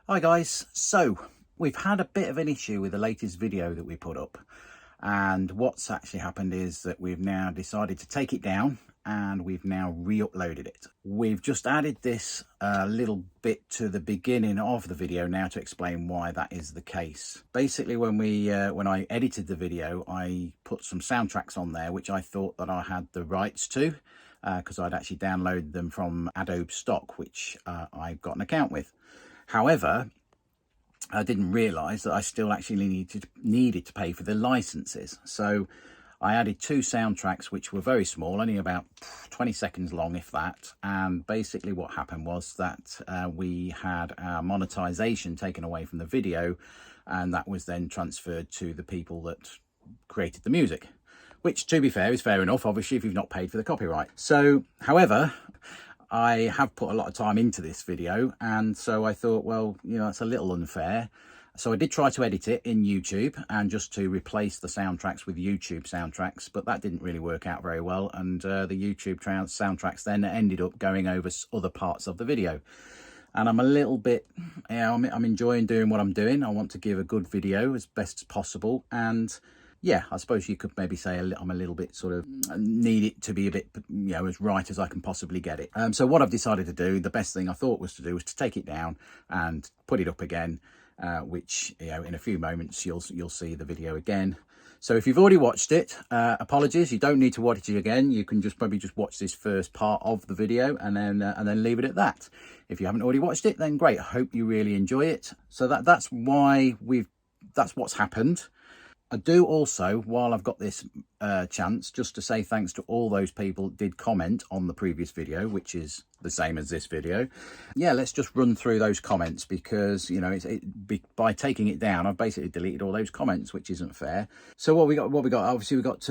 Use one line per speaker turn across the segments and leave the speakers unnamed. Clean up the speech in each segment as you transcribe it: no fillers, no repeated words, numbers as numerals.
Hi guys, so we've had a bit of an issue with the latest video that we put up, and what's actually happened is that we've now decided to take it down and we've now re-uploaded it. We've just added this little bit to the beginning of the video now to explain why that is the case. Basically, when I edited the video, I put some soundtracks on there which I thought that I had the rights to, because I'd actually downloaded them from Adobe Stock, which I've got an account with. However, I didn't realise that I still actually needed to pay for the licenses. So I added two soundtracks which were very small, only about 20 seconds long, if that. And basically what happened was that we had our monetization taken away from the video, and that was then transferred to the people that created the music. Which, to be fair, is fair enough, obviously, if you've not paid for the copyright. So, however, I have put a lot of time into this video, and so I thought, well, you know, it's a little unfair. So I did try to edit it in YouTube and just to replace the soundtracks with YouTube soundtracks, but that didn't really work out very well, and the YouTube soundtracks then ended up going over other parts of the video. And I'm a little bit, you know, I'm enjoying doing what I'm doing. I want to give a good video as best as possible, and yeah, I suppose you could maybe say I'm a little bit sort of need it to be a bit, you know, as right as I can possibly get it. So what I've decided to do, the best thing I thought was to do was to take it down and put it up again, which, you know, in a few moments you'll see the video again. So if you've already watched it, apologies, you don't need to watch it again. You can probably just watch this first part of the video and then leave it at that. If you haven't already watched it, then great. I hope you really enjoy it. So that's what's happened. I do also, while I've got this chance, just to say thanks to all those people that did comment on the previous video, which is the same as this video. Yeah, let's just run through those comments, because, you know, by taking it down, I've basically deleted all those comments, which isn't fair. So what we got? Obviously, we got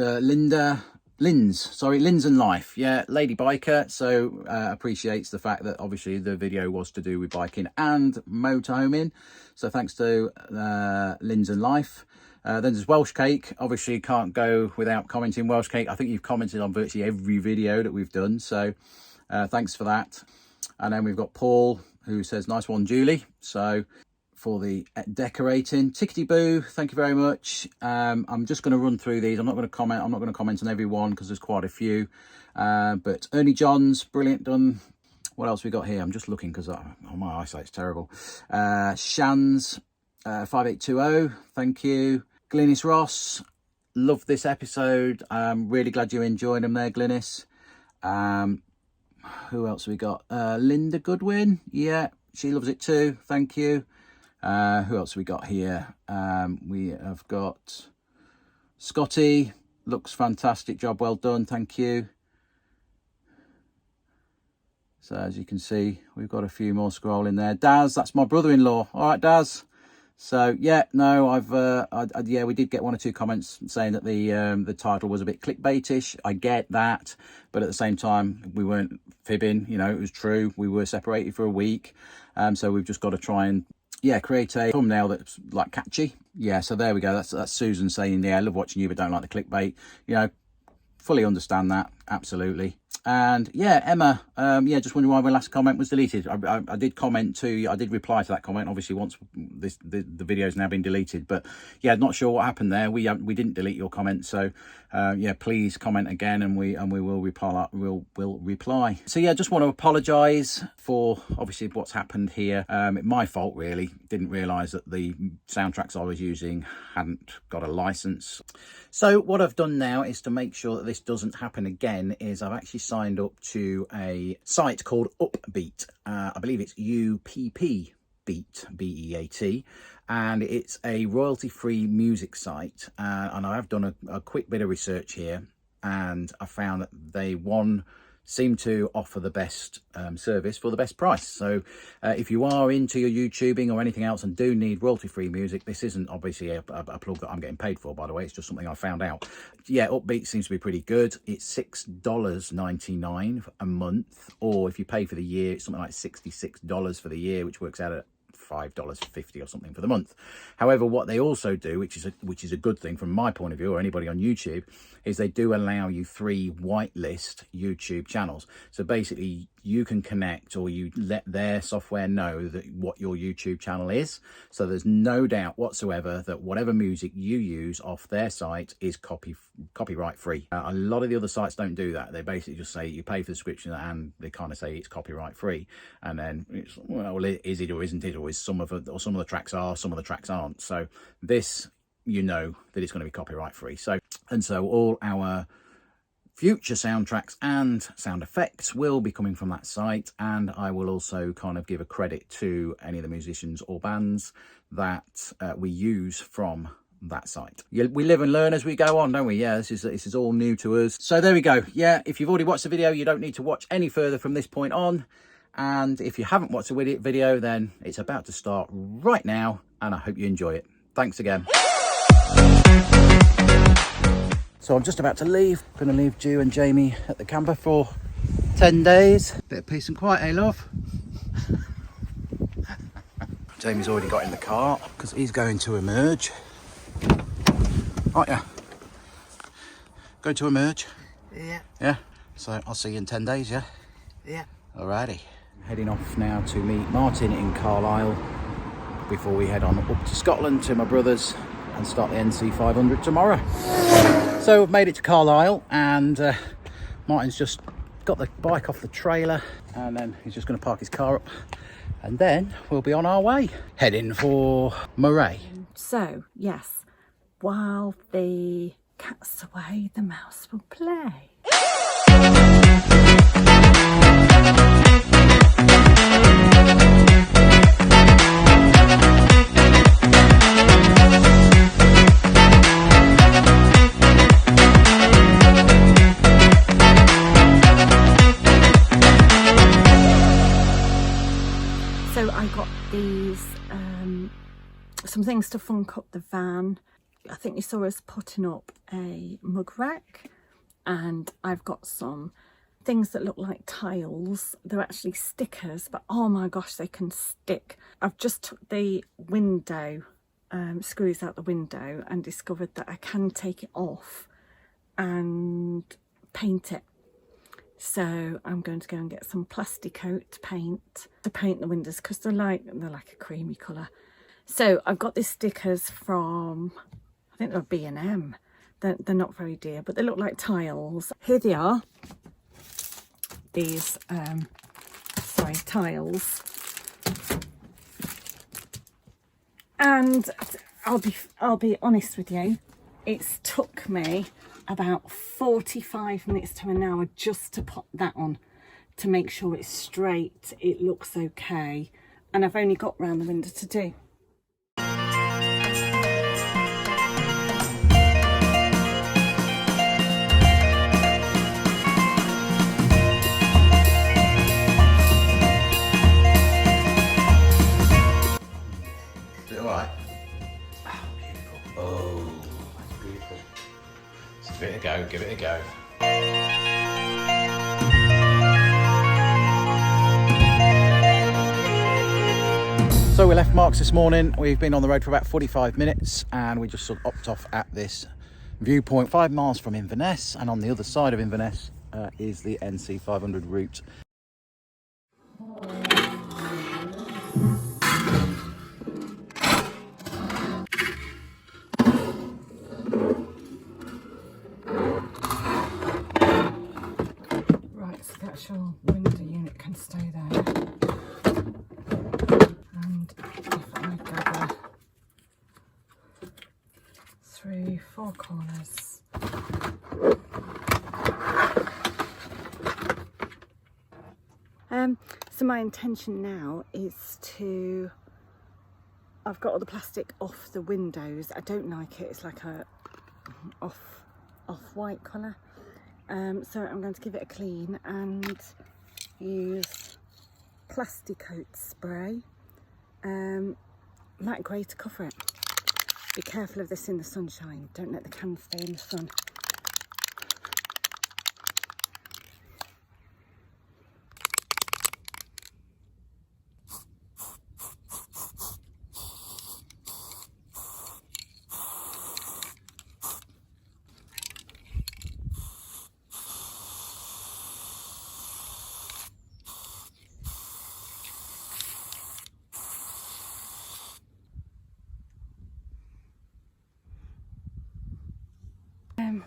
Linz and Life. Yeah, Lady Biker. So appreciates the fact that obviously the video was to do with biking and motorhoming. So thanks to Linz and Life. Then there's Welsh Cake. Obviously can't go without commenting Welsh Cake. I think you've commented on virtually every video that we've done, so thanks for that. And then we've got Paul, who says nice one, Julie. So for the decorating, Tickety Boo, thank you very much. I'm just going to run through these. I'm not going to comment on every one because there's quite a few, but Ernie Johns, brilliant done. What else we got here? I'm just looking because my eyesight's terrible. Shans 5820, thank you. Glynis Ross, love this episode. I'm really glad you enjoyed them there, Glynis. Who else we got? Linda Goodwin, yeah, she loves it too, thank you. Who else we got here? We have got Scotty, looks fantastic, job well done, thank you. So as you can see, we've got a few more scrolling there. Daz, that's my brother-in-law. All right, Daz. So yeah, no, yeah, we did get one or two comments saying that the title was a bit clickbaitish. I get that, but at the same time, we weren't fibbing. You know, it was true. We were separated for a week, so we've just got to try and create a thumbnail that's like catchy. Yeah, so there we go. That's Susan saying, yeah, I love watching you, but don't like the clickbait. You know, fully understand that, absolutely. And yeah, Emma, yeah, just wondering why my last comment was deleted. I did comment to, I did reply to that comment, obviously, once the video's now been deleted. But yeah, not sure what happened there. We didn't delete your comment, so yeah, please comment again, and we will reply. We'll reply. So yeah, just want to apologise for obviously what's happened here. My fault really. Didn't realise that the soundtracks I was using hadn't got a license. So what I've done now is to make sure that this doesn't happen again. Is I've actually signed up to a site called Upbeat. I believe it's UPP Beat, B-E-A-T, and it's a royalty-free music site. And I have done a quick bit of research here, and I found that they seem to offer the best service for the best price. So if you are into your YouTubing or anything else and do need royalty-free music, this isn't obviously a plug that I'm getting paid for, by the way. It's just something I found out. Yeah, Upbeat seems to be pretty good. It's $6.99 a month, or if you pay for the year, it's something like $66 for the year, which works out at $5.50 or something for the month. However, what they also do, which is a good thing from my point of view, or anybody on YouTube, is they do allow you 3 whitelist YouTube channels. So basically, you can connect, or you let their software know that what your YouTube channel is. So there's no doubt whatsoever that whatever music you use off their site is copyright free. A lot of the other sites don't do that. They basically just say you pay for the subscription and they kind of say it's copyright free, and then it's, well, is it or isn't it, or is some of the tracks are, some of the tracks aren't. So this, you know that it's going to be copyright free. So all our future soundtracks and sound effects will be coming from that site, and I will also kind of give a credit to any of the musicians or bands that we use from that site. Yeah, we live and learn as we go on, don't we? Yeah, this is all new to us. So there we go. Yeah, if you've already watched the video, you don't need to watch any further from this point on, and if you haven't watched the video, then it's about to start right now, and I hope you enjoy it. Thanks again. So I'm just about to leave. Going to leave Ju and Jamie at the camper for 10 days. Bit of peace and quiet, eh, love? Jamie's already got in the car because he's going to emerge. Aren't you? Going to emerge?
Yeah.
Yeah? So I'll see you in 10 days, yeah?
Yeah.
Alrighty. Heading off now to meet Martin in Carlisle before we head on up to Scotland to my brother's and start the NC500 tomorrow. So we've made it to Carlisle, and Martin's just got the bike off the trailer, and then he's just going to park his car up, and then we'll be on our way, heading for Moray.
So, yes, while the cat's away, the mouse will play. So I got these, some things to funk up the van. I think you saw us putting up a mug rack, and I've got some things that look like tiles. They're actually stickers, but oh my gosh, they can stick. I've just took the window, screws out the window, and discovered that I can take it off and paint it. So I'm going to go and get some Plasticoat paint to paint the windows, because they're like a creamy colour. So I've got these stickers from, I think they're B&M. They're not very dear, but they look like tiles. Here they are. These tiles. And I'll be honest with you, it's took me about 45 minutes to an hour just to put that on, to make sure it's straight, it looks okay, and I've only got round the window to do.
Is it alright? Oh, beautiful. Oh, that's beautiful. Give it a go, give it a go. So we left Marks this morning. We've been on the road for about 45 minutes, and we just sort of upped off at this viewpoint 5 miles from Inverness, and on the other side of Inverness is the NC500 route.
The actual window unit can stay there, and if I gather 3, 4 corners. So my intention now is to, I've got all the plastic off the windows. I don't like it, it's like a off-white colour. So I'm going to give it a clean and use Plasticoat spray, matte grey to cover it. Be careful of this in the sunshine, don't let the can stay in the sun.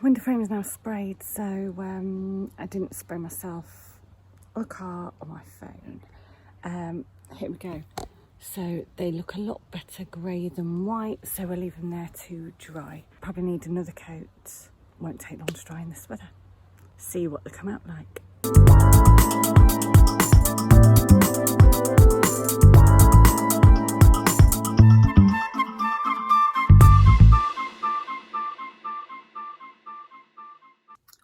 window frame is now sprayed, so I didn't spray myself or the car or my phone. Here we go. So they look a lot better grey than white, so we'll leave them there to dry. Probably need another coat. Won't take long to dry in this weather. See what they come out like.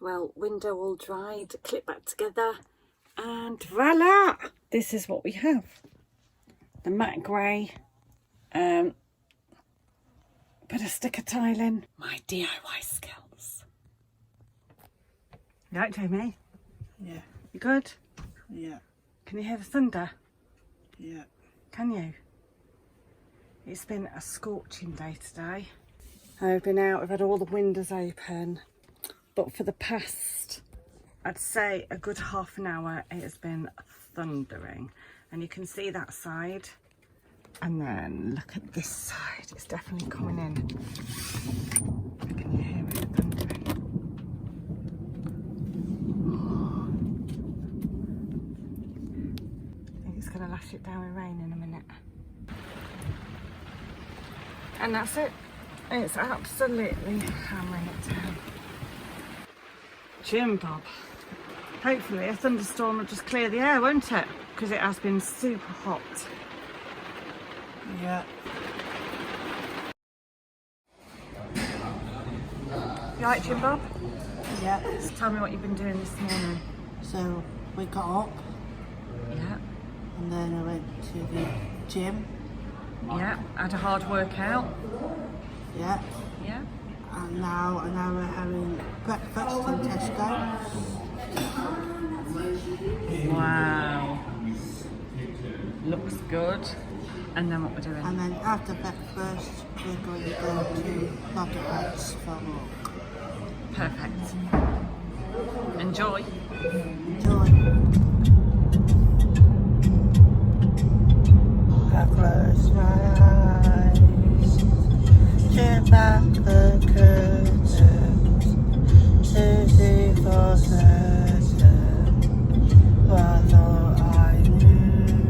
Well, window all dried, clip back together, and voila! This is what we have. The matte grey, bit of sticker tiling, my DIY skills. You right, Jamie?
Yeah.
You good?
Yeah.
Can you hear the thunder?
Yeah.
Can you? It's been a scorching day today. I've been out, I've had all the windows open, but for the past, I'd say a good half an hour, it has been thundering. And you can see that side, and then look at this side, it's definitely coming in. Can you hear it thundering? I think it's going to lash it down with rain in a minute. And that's it. It's absolutely hammering it down. Jimbob. Hopefully a thunderstorm will just clear the air, won't it? Because it has been super hot.
Yeah.
You right, Jimbob?
Yeah.
Just tell me what you've been doing this morning.
So we got up
Yeah.
and then I went to the gym.
Yeah. Had a hard workout.
Yeah.
Yeah.
And now we're having breakfast in Tesco.
Wow. Looks good. And then what we're doing?
And then after breakfast we're going to go to Motorhome for a walk.
Perfect. Enjoy.
Enjoy. I close my eyes, turn back the curtains to see for certain what I thought I knew.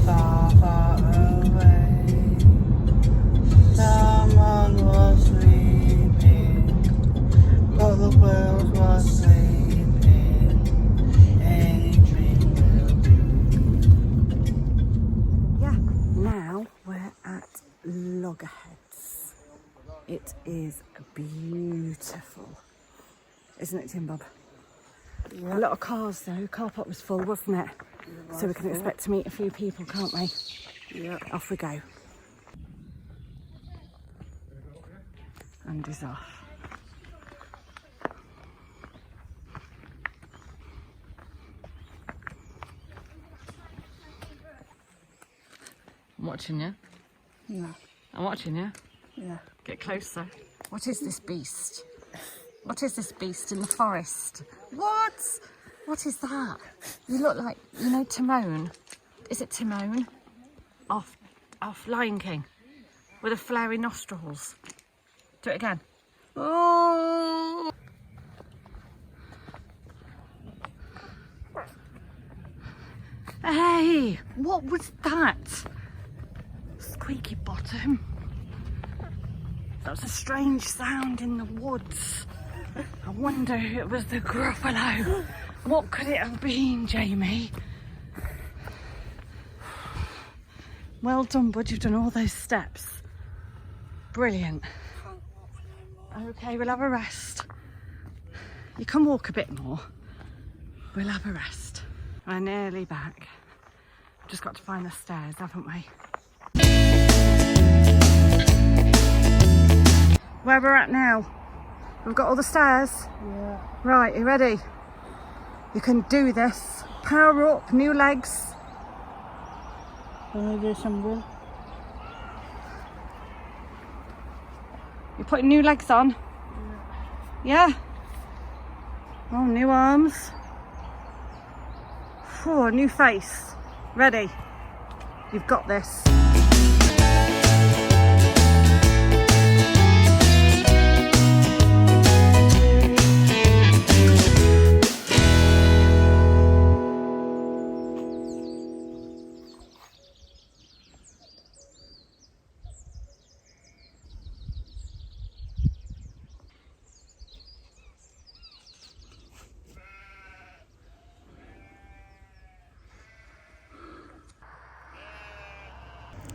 Far, far away, someone was sleeping, but the world was sleeping. Any dream will do.
Yeah. Now we're at Loggerheads. It is beautiful. Isn't it, Jimbob?
Yeah.
A lot of cars though. Car park was full, wasn't it? So we can expect to meet a few people, can't we?
Yeah.
Off we go. And he's off. I'm watching you.
Yeah.
I'm watching you.
Yeah.
Get closer. What is this beast? What is this beast in the forest? What? What is that? You look like, you know, Timon. Is it Timon? Off Lion King. With the flary nostrils. Do it again. Oh! Hey! What was that? Squeaky bottom. That was a strange sound in the woods. I wonder if it was the Gruffalo. What could it have been, Jamie? Well done, bud. You've done all those steps. Brilliant. Okay, we'll have a rest. You can walk a bit more. We'll have a rest. We're nearly back. Just got to find the stairs, haven't we? Where we're at now. We've got all the stairs.
Yeah.
Right, you ready? You can do this. Power up, new legs.
Wanna do something?
You're putting new legs on? Yeah? Oh, new arms. Oh, new face. Ready? You've got this.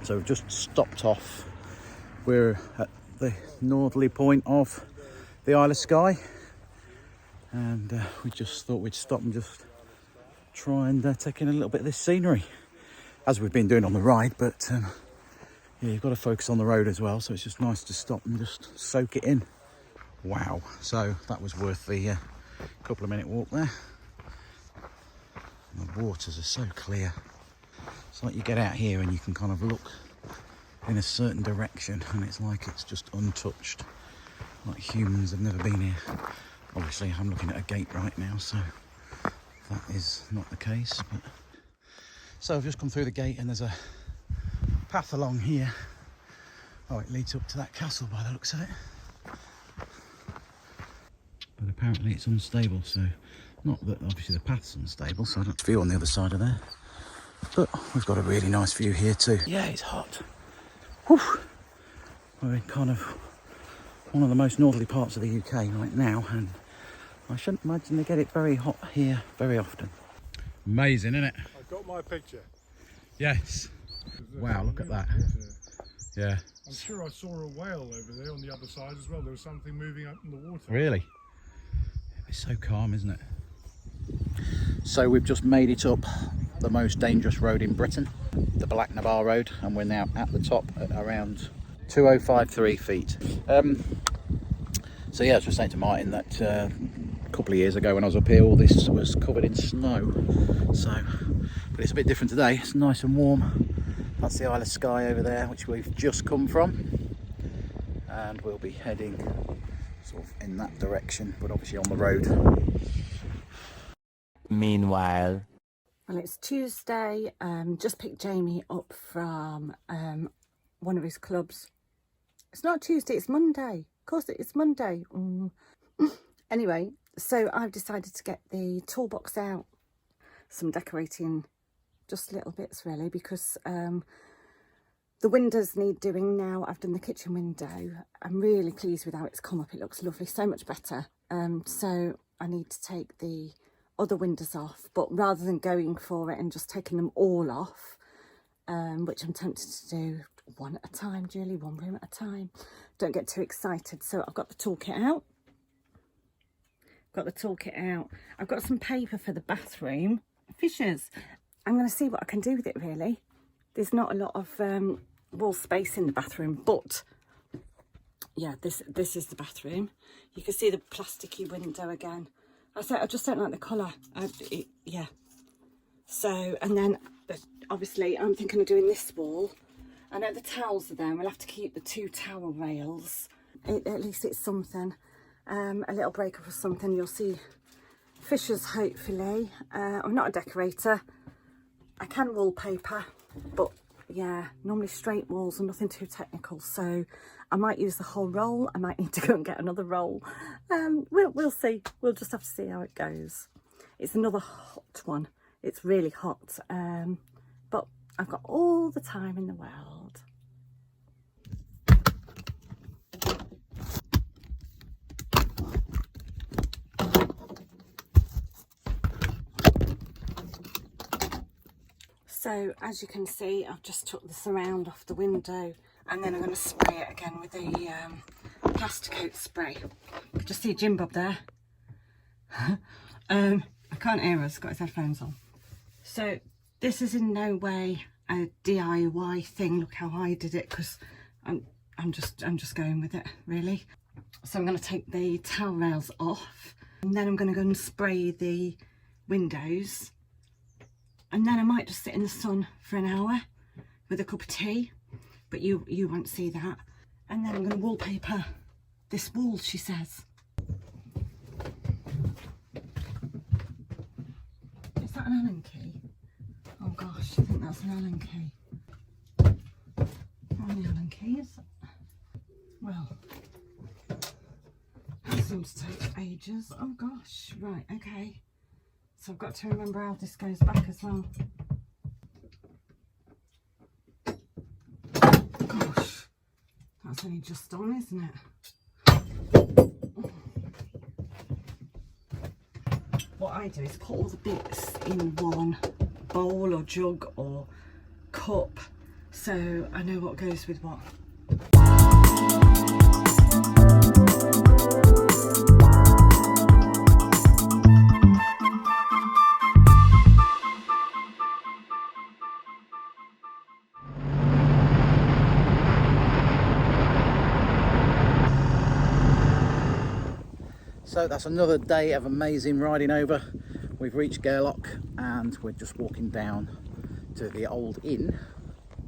So we've just stopped off. We're at the northerly point of the Isle of Skye, and we just thought we'd stop and just try and take in a little bit of this scenery, as we've been doing on the ride, but yeah, you've got to focus on the road as well, so it's just nice to stop and just soak it in. Wow, so that was worth the couple of minute walk there. And the waters are so clear. It's like you get out here and you can kind of look in a certain direction and it's like it's just untouched, like humans have never been here. Obviously I'm looking at a gate right now, so that is not the case. But so I've just come through the gate and there's a path along here. Oh, it leads up to that castle by the looks of it. But apparently it's unstable, so not that obviously the path's unstable, so I don't feel on the other side of there. But we've got a really nice view here too. Yeah, it's hot. Whew. We're in kind of one of the most northerly parts of the UK right now, and I shouldn't imagine they get it very hot here very often. Amazing, isn't it?
I've got my picture.
Yes. Wow, look at that. Yeah.
I'm sure I saw a whale over there on the other side as well. There was something moving up in the water.
Really? It's so calm, isn't it? So we've just made it up the most dangerous road in Britain, the Balach road, and we're now at the top at around 2053 feet. So yeah, I was just saying to Martin that a couple of years ago when I was up here, all this was covered in snow. So, but it's a bit different today. It's nice and warm. That's the Isle of Skye over there, which we've just come from, and we'll be heading sort of in that direction, but obviously on the road.
Meanwhile,
Well, it's Tuesday. Just picked Jamie up from one of his clubs. It's not Tuesday, it's Monday. Of course it's Monday. Anyway, so I've decided to get the toolbox out. Some decorating, just little bits really, because the windows need doing now. I've done the kitchen window. I'm really pleased with how it's come up. It looks lovely, so much better. So I need to take the other windows off, but rather than going for it and just taking them all off, which I'm tempted to do one at a time, Julie, one room at a time, don't get too excited. So I've got the toolkit out. I've got some paper for the bathroom fissures. I'm going to see what I can do with it really. There's not a lot of wall space in the bathroom, but yeah, this is the bathroom. You can see the plasticky window again. I just don't like the colour. Yeah. So, and then obviously I'm thinking of doing this wall. I know the towels are there and we'll have to keep the 2 towel rails. At least it's something. A little break up or something. You'll see fissures hopefully. I'm not a decorator. I can wallpaper, but yeah, normally straight walls are nothing too technical. So I might use the whole roll. I might need to go and get another roll. We'll see. We'll just have to see how it goes. It's another hot one. It's really hot. But I've got all the time in the world. So as you can see, I've just took the surround off the window and then I'm going to spray it again with the Plasticoat spray. You can just see Jimbob there. I can't hear us, got his headphones on. So this is in no way a DIY thing. Look how I did it, because I'm just going with it really. So I'm going to take the towel rails off and then I'm going to go and spray the windows. And then I might just sit in the sun for an hour with a cup of tea, but you won't see that. And then I'm going to wallpaper this wall, she says. Is that an Allen key? Oh gosh, I think that's an Allen key. How many Allen keys? Well, that seems to take ages. Oh gosh, right, okay. So I've got to remember how this goes back as well. Gosh, that's only just on, isn't it? What I do is put all the bits in one bowl or jug or cup
so I know what goes with what.
So that's another day of amazing riding over. We've reached Loch and we're just walking down to the old inn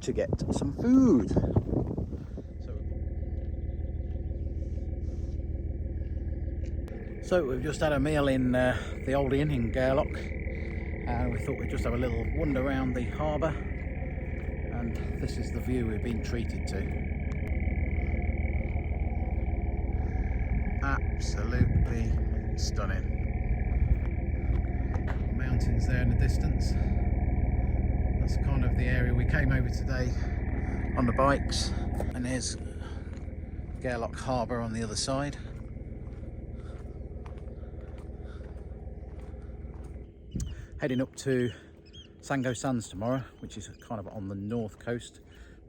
to get some food. So we've just had a meal in the old inn in Loch, and we thought we'd just have a little wander around the harbour, and this is the view we've been treated to. Absolutely stunning. Mountains there in the distance. That's kind of the area we came over today on the bikes, and there's Loch Harbour on the other side. Heading up to Cocao Sands tomorrow, which is kind of on the north coast,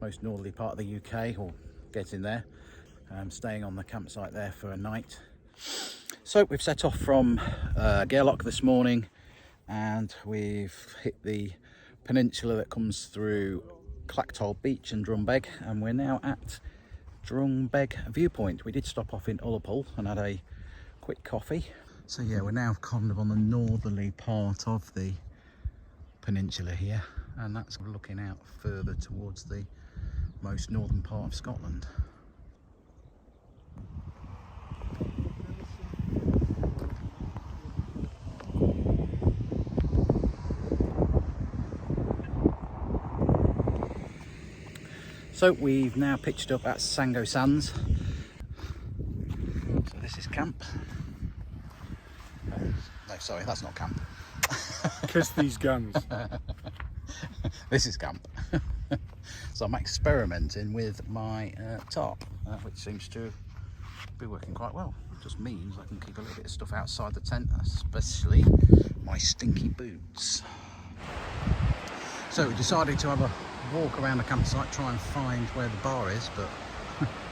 most northerly part of the UK, or getting there. Staying on the campsite there for a night. So we've set off from Loch this morning, and we've hit the peninsula that comes through Clockwise Beach and Drumbeck, and we're now at Drumbeck viewpoint. We did stop off in Ullapool and had a quick coffee. So yeah, we're now kind of on the northerly part of the peninsula here, and that's looking out further towards the most northern part of Scotland. So we've now pitched up at Cocao Sands. So this is camp. No, sorry, that's not camp.
Kiss these guns.
This is camp. So I'm experimenting with my tarp, which seems to be working quite well. It just means I can keep a little bit of stuff outside the tent, especially my stinky boots. So we decided to have a walk around the campsite, try and find where the bar is, but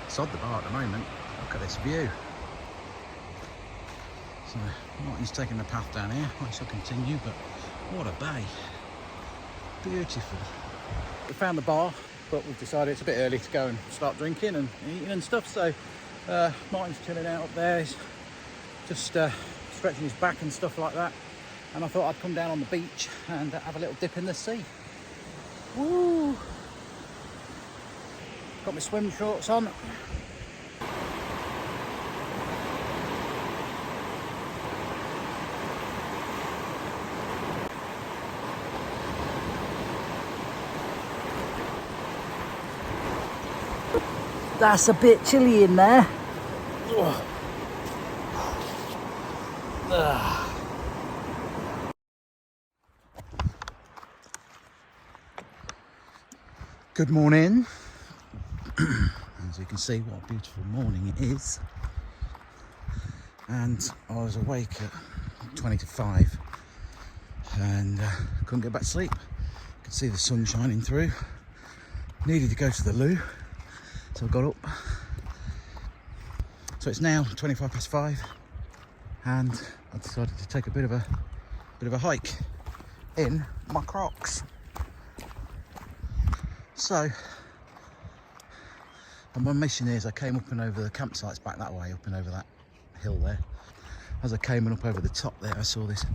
sod the bar at the moment. Look at this view. So Martin's taking the path down here. I shall continue, but what a bay. Beautiful. We found the bar, but we've decided it's a bit early to go and start drinking and eating and stuff, so Martin's chilling out up there. He's just stretching his back and stuff like that, and I thought I'd come down on the beach and have a little dip in the sea. Woo! Got my swim shorts on. That's a bit chilly in there. Good morning. As you can see, what a beautiful morning it is. And I was awake at 20 to 5 and couldn't get back to sleep. Could see the sun shining through. Needed to go to the loo, so I got up. So it's now 25 past 5 and I decided to take a bit of a hike in my Crocs. So, and my mission is I came up and over the campsite's back that way, up and over that hill there. As I came up over the top there, I saw this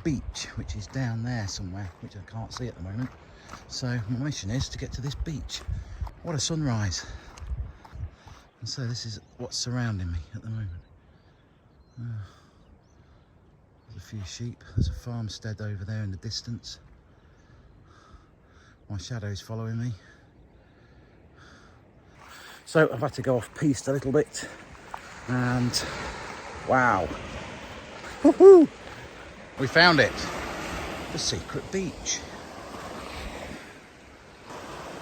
beach, which is down there somewhere, which I can't see at the moment. So my mission is to get to this beach. What a sunrise. And so this is what's surrounding me at the moment. There's a few sheep, there's a farmstead over there in the distance. My shadow's following me. So I've had to go off piste a little bit, and wow, woohoo! We found it, the secret beach.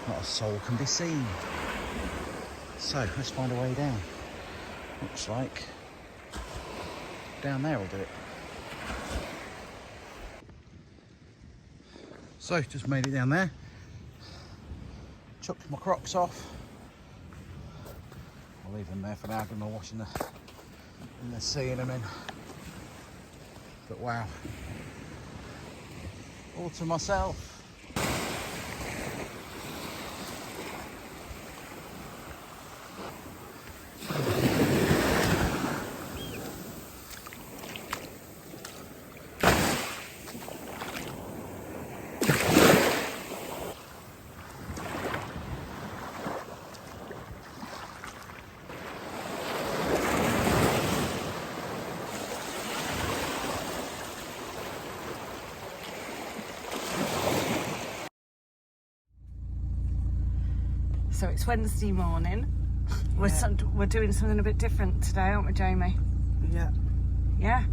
Not a soul can be seen. So let's find a way down. Looks like down there will do it. So just made it down there. took my Crocs off. I'll leave them there for now, give them a wash in the sea in a minute. But wow, all to myself.
So it's Wednesday morning. We're doing something a bit different today, aren't we, Jamie?
Yeah.
Yeah.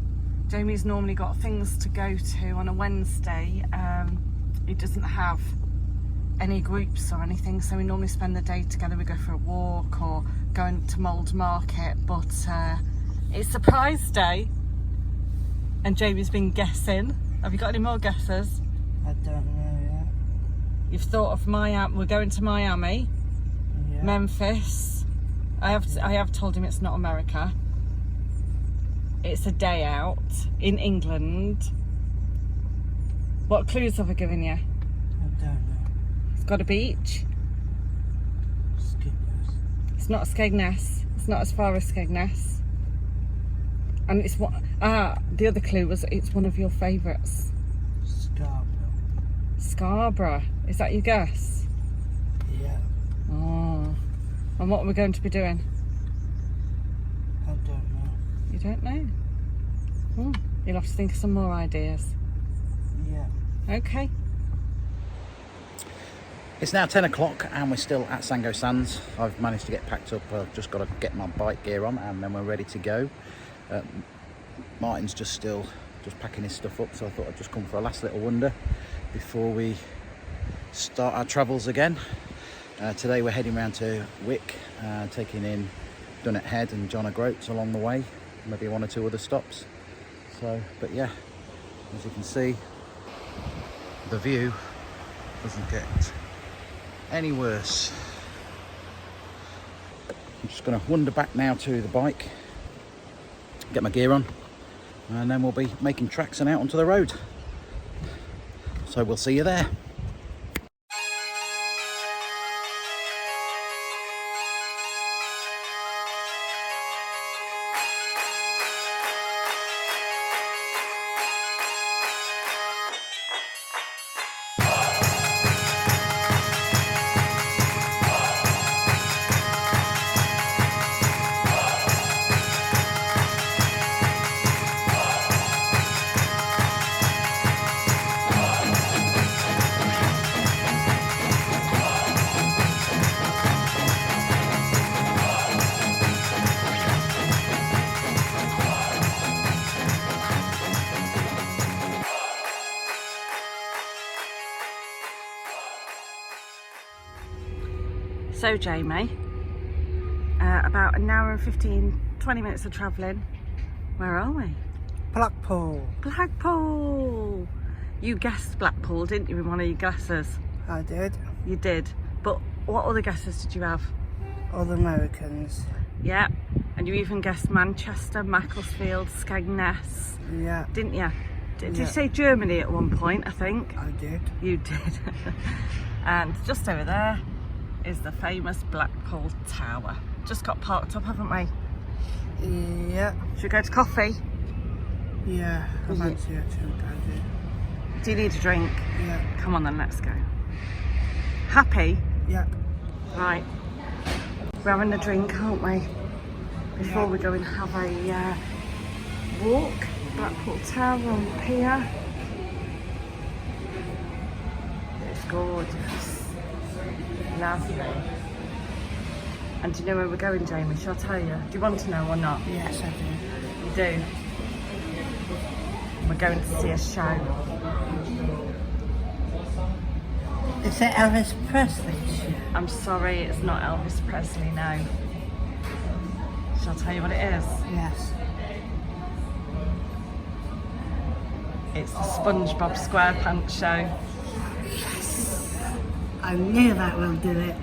Jamie's normally got things to go to on a Wednesday. He doesn't have any groups or anything, so we normally spend the day together. We go for a walk or go into Mould Market, but it's surprise day and Jamie's been guessing. Have you got any more guesses?
I don't know yet.
You've thought of Miami. We're going to Miami.
Yeah.
Memphis. I have told him it's not America. It's a day out in England. What clues have I given you?
I don't know.
It's got a beach.
Skippers.
It's not Skegness. It's not as far as Skegness. And it's what? The other clue was it's one of your favourites.
Scarborough.
Scarborough. Is that your guess?
Yeah.
Oh. And what are we going to be doing?
I don't know.
You don't know? You'll have to think of some more ideas.
Yeah.
Okay.
It's now 10 o'clock and we're still at Sango Sands. I've managed to get packed up. I've just got to get my bike gear on and then we're ready to go. Martin's just packing his stuff up, so I thought I'd just come for a last little wonder before we start our travels again. Today we're heading round to Wick, taking in Dunnet Head and O Groats along the way, maybe one or two other stops. So, but yeah, as you can see, the view doesn't get any worse. I'm just going to wander back now to the bike, get my gear on, and then we'll be making tracks and out onto the road. So we'll see you there.
So Jamie, about an hour and 20 minutes of travelling. Where are we?
Blackpool.
Blackpool! You guessed Blackpool, didn't you, in one of your guesses?
I did.
You did. But what other guesses did you have?
Other Americans.
Yeah. And you even guessed Manchester, Macclesfield, Skegness.
Yeah.
Didn't you? Did
Yeah.
you say Germany at one point, I think?
I did.
You did. And just over there is the famous Blackpool Tower. Just got parked up, haven't we?
Yeah.
Should we go to coffee?
Yeah. I
Yeah.
fancy it too, I
Do you need a drink?
do. Yeah.
Come on then, let's go. Happy?
Yeah.
Right. We're having a drink, aren't we? Before we go and have a walk. Blackpool Tower on the pier. It's gorgeous. Lovely. And do you know where we're going, Jamie? Shall I tell you? Do you want to know or not?
Yes, I do.
You do? We're going to see a show.
Is it Elvis Presley?
I'm sorry, it's not Elvis Presley, no. Shall I tell you what it is?
Yes.
It's the SpongeBob SquarePants show.
I knew that will do it.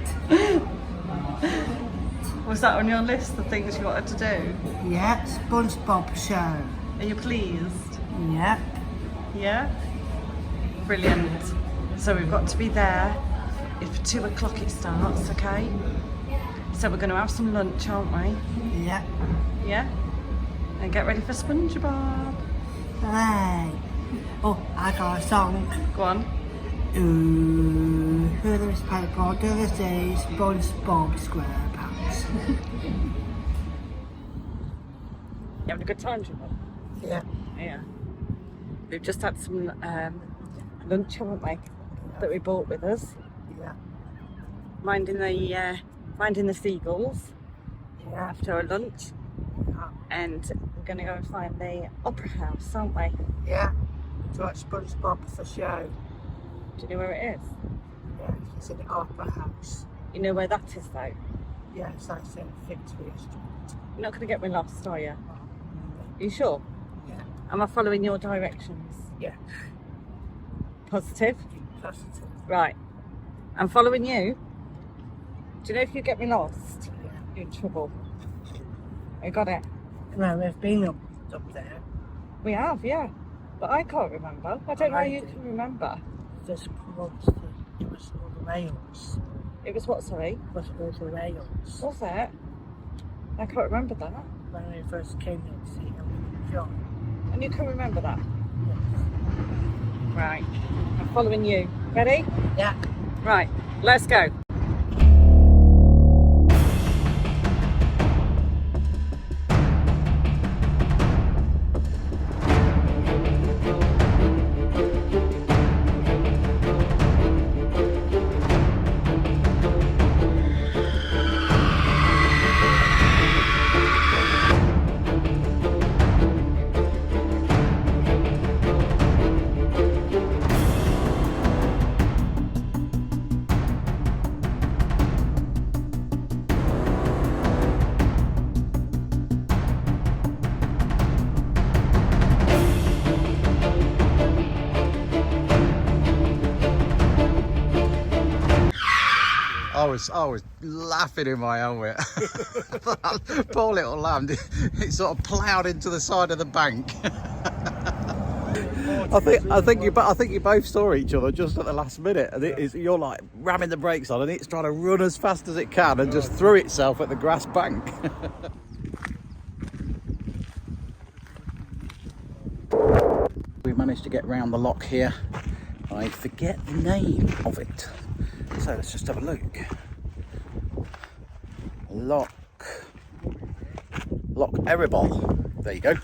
Was that on your list of things you wanted to do?
Yeah, SpongeBob show.
Are you pleased?
Yep.
Yeah? Brilliant. So we've got to be there. It's 2 o'clock it starts, okay? So we're going to have some lunch, aren't we?
Yep.
Yeah? And get ready for SpongeBob.
Hey. Oh, I got a song.
Go on.
Ooh, who there is paper, do the sea, SpongeBob SquarePants.
You having a good time, Jimbob?
Yeah.
Yeah. We've just had some lunch, haven't we? That we brought with us.
Yeah.
Minding the seagulls
Yeah.
after our lunch.
Yeah.
And we're going to go and find the opera house, aren't we?
Yeah. To watch SpongeBob for show.
Do you know where it is?
Yeah, it's in the Opera House.
You know where that is though?
Yes, that's in Victoria Street.
You're not going to get me lost, are you? Are you sure?
Yeah.
Am I following your directions?
Yeah.
Positive?
Positive.
Right. I'm following you. Do you know if you get me lost,
Yeah.
you're in trouble. I got it.
Well, we've been up there.
We have, yeah. But I can't remember. I don't know how
I
you
do.
can remember.
There's probs that it was all the rails.
It was what, sorry?
It was all the rails.
Was it? I can't remember that.
When we first came in to see him, John.
And you can remember that?
Yes.
Right. I'm following you. Ready?
Yeah.
Right. Let's go.
I was laughing in my helmet. Poor little lamb, it sort of ploughed into the side of the bank. I think you both saw each other just at the last minute, and you're like ramming the brakes on, and it's trying to run as fast as it can, and just threw itself at the grass bank. We managed to get round the loch here. I forget the name of it, so let's just have a look. Loch Erebol. There you go.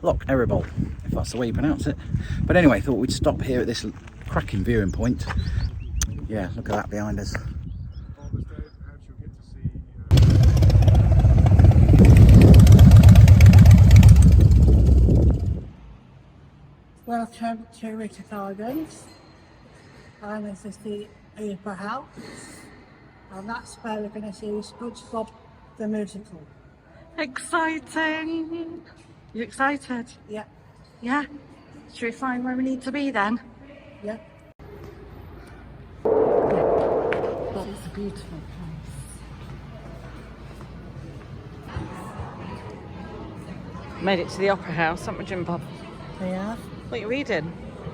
Loch Erebol, if that's the way you pronounce it. But anyway, thought we'd stop here at this cracking viewing point. Yeah, look at that behind us.
Welcome to Richard Gardens. And this is the Opera House. And that's where we're going to see SpongeBob the musical.
Exciting! You excited?
Yeah.
Yeah? Should we find where we need to be then?
Yeah.
That is a beautiful place. Made it to the Opera House, haven't we, Jimbob?
Yeah.
What are you reading?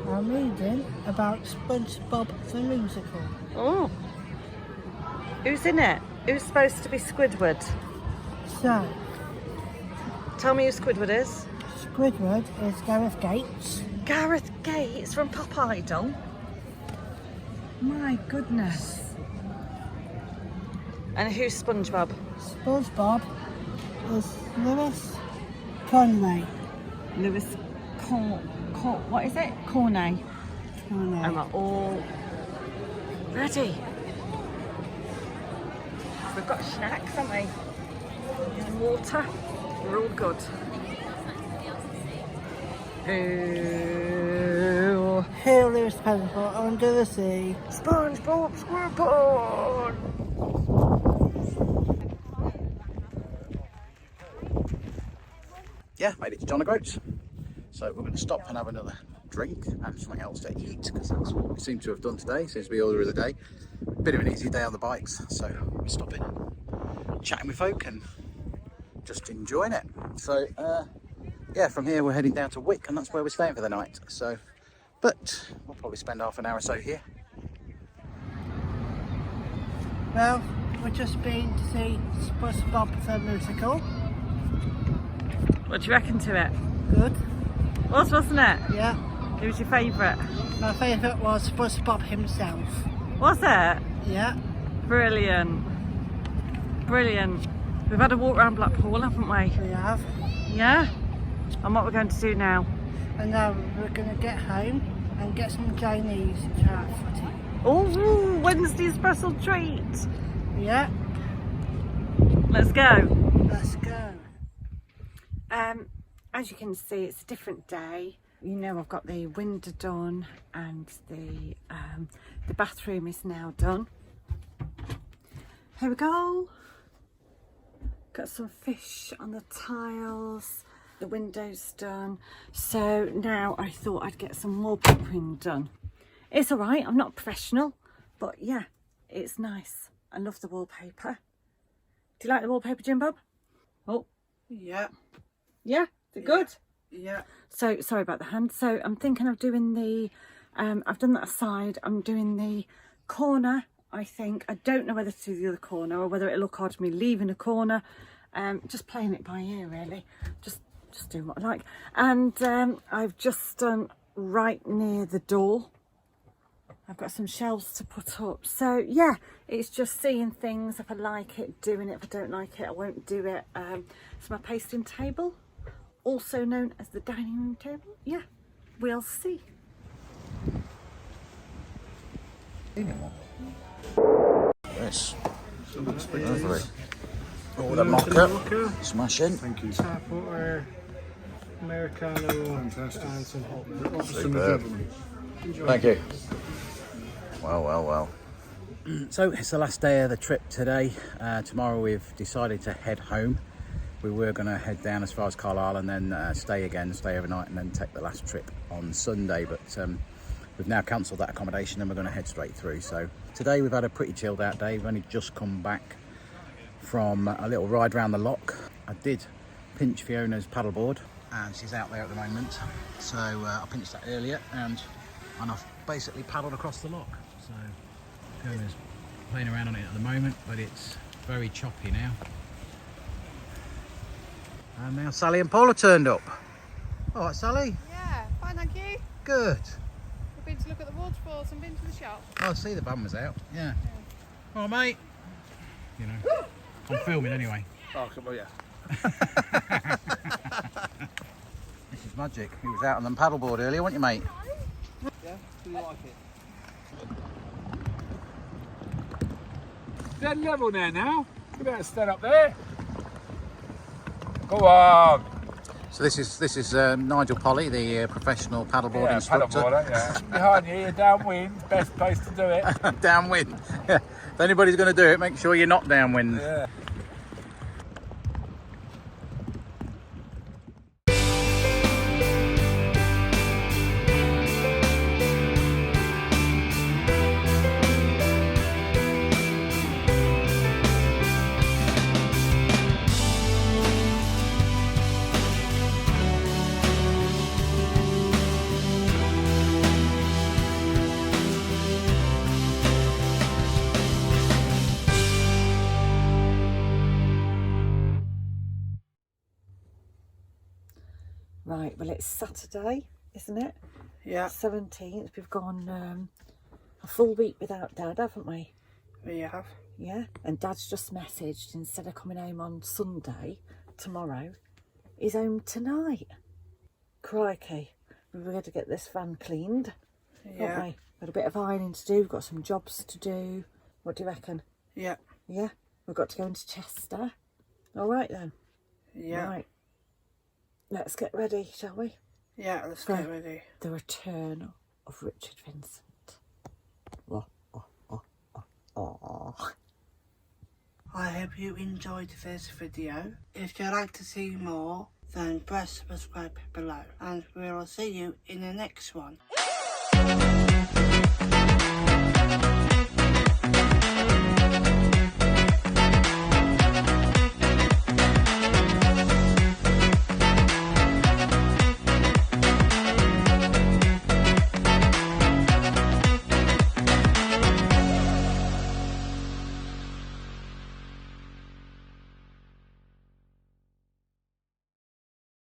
I'm reading about SpongeBob the musical.
Oh. Who's in it? Who's supposed to be Squidward?
So,
Tell me who Squidward is.
Squidward is Gareth Gates.
Gareth Gates from Pop Idol. My goodness. And who's SpongeBob?
SpongeBob is Lewis Conway.
Lewis what is it? Cornay.
Conway.
And we're all ready. We've got snacks, haven't we? And water. We're all good. Ooh.
Here lives SpongeBob under the sea.
SpongeBob SquarePants!
Yeah, made it to O Groats. So we're going to stop and have another drink and something else to eat, because that's what we seem to have done today. Seems to be order of the day. bit of an easy day on the bikes, so we're stopping, chatting with folk and just enjoying it. So yeah, from here we're heading down to Wick, and that's where we're staying for the night. So, but we'll probably spend half an hour or so here.
Well, we've just been to see Jimbob the musical.
What do you reckon to it?
Good.
Wasn't it?
Yeah.
Who was your favourite?
My favourite was Jimbob himself.
Was it?
Yeah.
Brilliant. Brilliant. We've had a walk around Blackpool, haven't we?
We have.
Yeah? And what we're going to do now?
And now we're going to get home and get some Chinese to have for tea.
Oh, Wednesday's special treat.
Yeah.
Let's go.
Let's go.
As you can see, it's a different day. You know, I've got the window done and the bathroom is now done. Here we go. Got some fish on the tiles. The window's done. So now I thought I'd get some wallpapering done. It's all right. I'm not professional, but yeah, it's nice. I love the wallpaper. Do you like the wallpaper, Jimbob? Oh,
Yeah.
yeah. Is it good?
Yeah.
So sorry about the hand. So I'm thinking of doing the I've done that aside. I'm doing the corner, I think. I don't know whether to do the other corner or whether it'll look odd me leaving a corner. Just playing it by ear, really. Just doing what I like. And I've just done right near the door. I've got some shelves to put up. So yeah, it's just seeing things. If I like it, doing it. If I don't like it, I won't do it. It's my pasting table, also known as the dining room table. Yeah, we'll see.
Yes. Lovely. Oh, the mocha. Smashing.
Thank you. Tap water, Americano, and some hot.
Superb. Thank you. Well. So it's the last day of the trip today. Tomorrow we've decided to head home. We were going to head down as far as Carlisle and then stay overnight and then take the last trip on Sunday, but we've now cancelled that accommodation and we're going to head straight through. So today we've had a pretty chilled out day. We've only just come back from a little ride around the loch. I did pinch Fiona's paddleboard and she's out there at the moment, so I pinched that earlier and I've basically paddled across the loch. So Fiona's playing around on it at the moment, but it's very choppy now. And now Sally and Paul have turned up. All right, Sally?
Yeah, fine, thank you.
Good.
We've been to look at the waterfalls and been to the shop.
Oh, I see the bum was out. Yeah. Oh, mate. You know, I'm filming anyway.
Oh, come on, yeah.
This is magic. He was out on the paddleboard earlier, weren't you, mate?
Yeah, do you like it?
Dead level there now. You better stand up there. Go on.
So this is Nigel Polly, the professional paddleboard instructor.
Paddleboarder, yeah. Behind you, you're downwind. Best place to do it.
Downwind. If anybody's going to do it, make sure you're not downwind.
Yeah.
Right, well, it's Saturday, isn't it?
Yeah.
17th. We've gone a full week without Dad, haven't we?
We have.
Yeah. And Dad's just messaged, instead of coming home on Sunday, tomorrow, he's home tonight. Crikey. We've got to get this van cleaned, haven't we? Got a bit of ironing to do. We've got some jobs to do. What do you reckon?
Yeah.
Yeah. We've got to go into Chester. All right then.
Yeah.
Right. Let's get ready, shall we?
Yeah, let's get ready.
The return of Richard Vincent.
I hope you enjoyed this video. If you'd like to see more, then press subscribe below. And we'll see you in the next one.